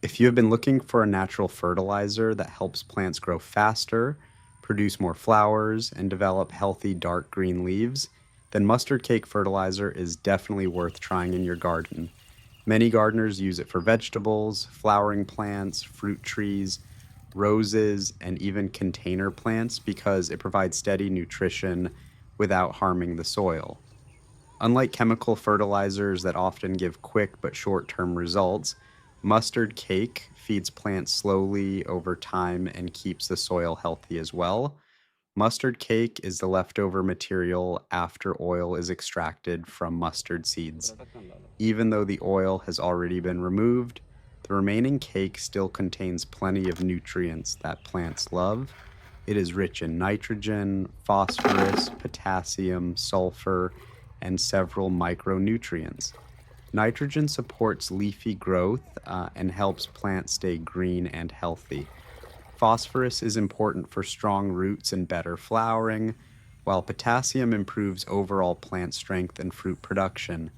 If you have been looking for a natural fertilizer that helps plants grow faster, produce more flowers, and develop healthy dark green leaves, then mustard cake fertilizer is definitely worth trying in your garden. Many gardeners use it for vegetables, flowering plants, fruit trees, roses, and even container plants because it provides steady nutrition without harming the soil. Unlike chemical fertilizers that often give quick but short term results, mustard cake feeds plants slowly over time and keeps the soil healthy as well. Mustard cake is the leftover material after oil is extracted from mustard seeds. Even though the oil has already been removed, the remaining cake still contains plenty of nutrients that plants love. It is rich in nitrogen, phosphorus, potassium, sulfur, and several micronutrients. Nitrogen supports leafy growth and helps plants stay green and healthy. Phosphorus is important for strong roots and better flowering, while potassium improves overall plant strength and fruit production.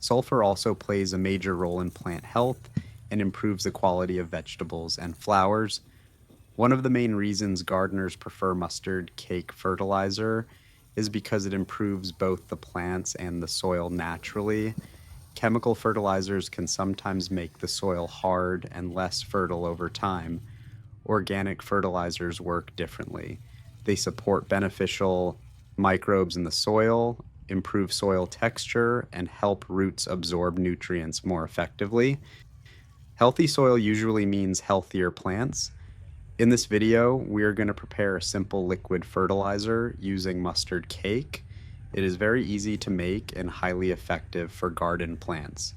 Sulfur also plays a major role in plant health and improves the quality of vegetables and flowers. One of the main reasons gardeners prefer mustard cake fertilizer is because it improves both the plants and the soil naturally. Chemical fertilizers can sometimes make the soil hard and less fertile over time. Organic fertilizers work differently. They support beneficial microbes in the soil, improve soil texture, and help roots absorb nutrients more effectively. Healthy soil usually means healthier plants. In this video, we are going to prepare a simple liquid fertilizer using mustard cake. It is very easy to make and highly effective for garden plants.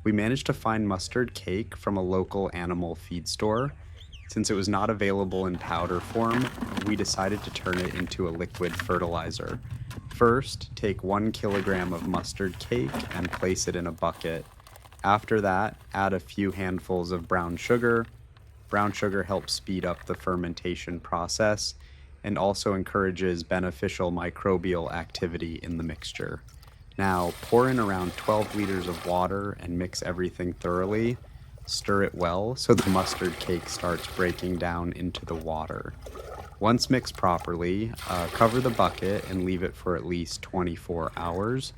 We managed to find mustard cake from a local animal feed store. Since it was not available in powder form, we decided to turn it into a liquid fertilizer. First, take 1 kilogram of mustard cake and place it in a bucket. After that, add a few handfuls of brown sugar. Brown sugar helps speed up the fermentation process and also encourages beneficial microbial activity in the mixture. Now, pour in around 12 liters of water and mix everything thoroughly. Stir it well so the mustard cake starts breaking down into the water. Once mixed properly, cover the bucket and leave it for at least 24 hours.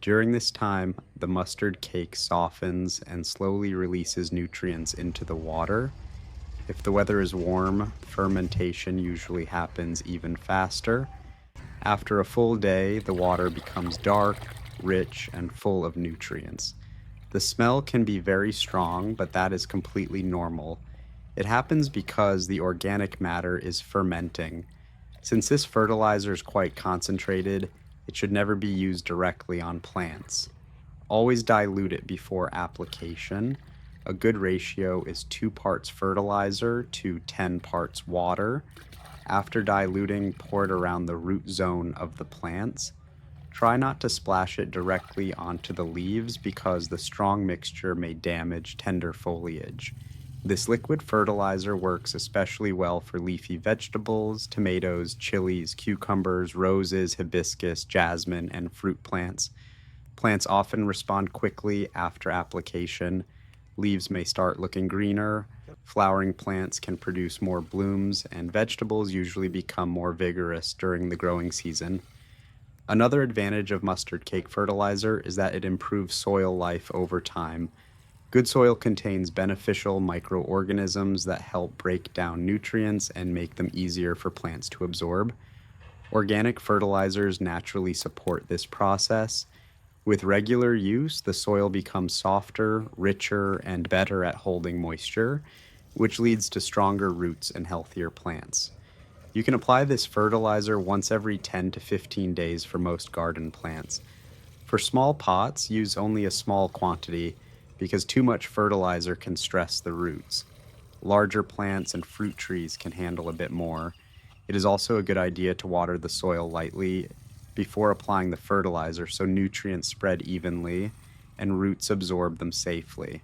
During this time, the mustard cake softens and slowly releases nutrients into the water. If the weather is warm, fermentation usually happens even faster. After a full day, the water becomes dark, rich, and full of nutrients. The smell can be very strong, but that is completely normal. It happens because the organic matter is fermenting. Since this fertilizer is quite concentrated, it should never be used directly on plants. Always dilute it before application. A good ratio is 2 parts fertilizer to 10 parts water. After diluting, pour it around the root zone of the plants. Try not to splash it directly onto the leaves because the strong mixture may damage tender foliage. This liquid fertilizer works especially well for leafy vegetables, tomatoes, chilies, cucumbers, roses, hibiscus, jasmine, and fruit plants. Plants often respond quickly after application. Leaves may start looking greener, flowering plants can produce more blooms, and vegetables usually become more vigorous during the growing season. Another advantage of mustard cake fertilizer is that it improves soil life over time. Good soil contains beneficial microorganisms that help break down nutrients and make them easier for plants to absorb. Organic fertilizers naturally support this process. With regular use, the soil becomes softer, richer, and better at holding moisture, which leads to stronger roots and healthier plants. You can apply this fertilizer once every 10 to 15 days for most garden plants. For small pots, use only a small quantity because too much fertilizer can stress the roots. Larger plants and fruit trees can handle a bit more. It is also a good idea to water the soil lightly before applying the fertilizer so nutrients spread evenly and roots absorb them safely.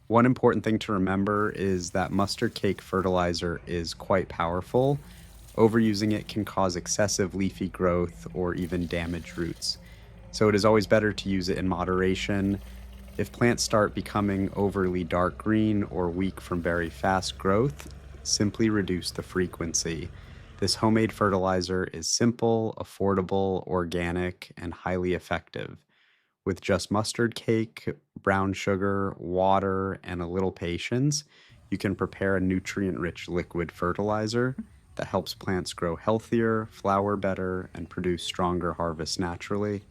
One important thing to remember is that mustard cake fertilizer is quite powerful. Overusing it can cause excessive leafy growth or even damage roots. So it is always better to use it in moderation. If plants start becoming overly dark green or weak from very fast growth, simply reduce the frequency. This homemade fertilizer is simple, affordable, organic, and highly effective. With just mustard cake, brown sugar, water, and a little patience, you can prepare a nutrient rich liquid fertilizer that helps plants grow healthier, flower better, and produce stronger harvests naturally.